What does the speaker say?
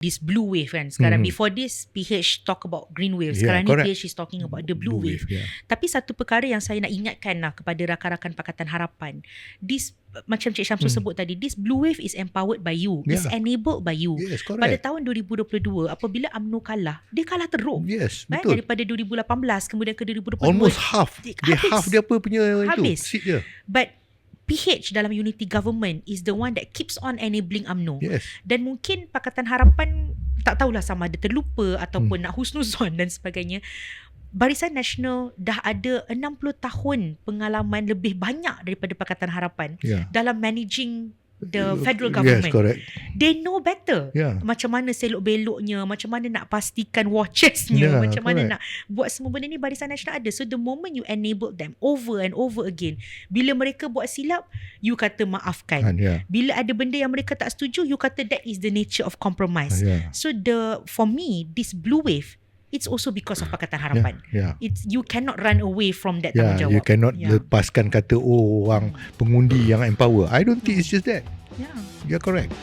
this blue wave kan sekarang. Before this PH talk about green wave, sekarang ni PH is talking about the blue wave. Tapi satu perkara yang saya nak ingatkan lah kepada rakan-rakan Pakatan Harapan, this macam Cik Syamsul sebut tadi, this blue wave is empowered by you, is enabled by you. Yes, pada tahun 2022 apabila UMNO kalah, dia kalah teruk. Yes, betul. Daripada 2018 kemudian ke 2022, almost half. Dia half dia apa punya habis. itu seat dia. But PH dalam unity government is the one that keeps on enabling UMNO. Yes. Dan mungkin Pakatan Harapan tak tahulah sama ada terlupa ataupun nak husnuzon dan sebagainya. Barisan Nasional dah ada 60 tahun pengalaman lebih banyak daripada Pakatan Harapan dalam managing the federal government. Yes, correct. They know better. Macam mana selok-beloknya, macam mana nak pastikan watchesnya, macam mana nak buat semua benda ni. Barisan Nasional ada. So the moment you enable them over and over again, bila mereka buat silap, you kata maafkan. Bila ada benda yang mereka tak setuju, you kata that is the nature of compromise. So for me, this blue wave, it's also because of Pakatan Harapan. It's, you cannot run away from that tanggungjawab. You cannot lepaskan kata orang pengundi yang empower. I don't think it's just that. You're correct.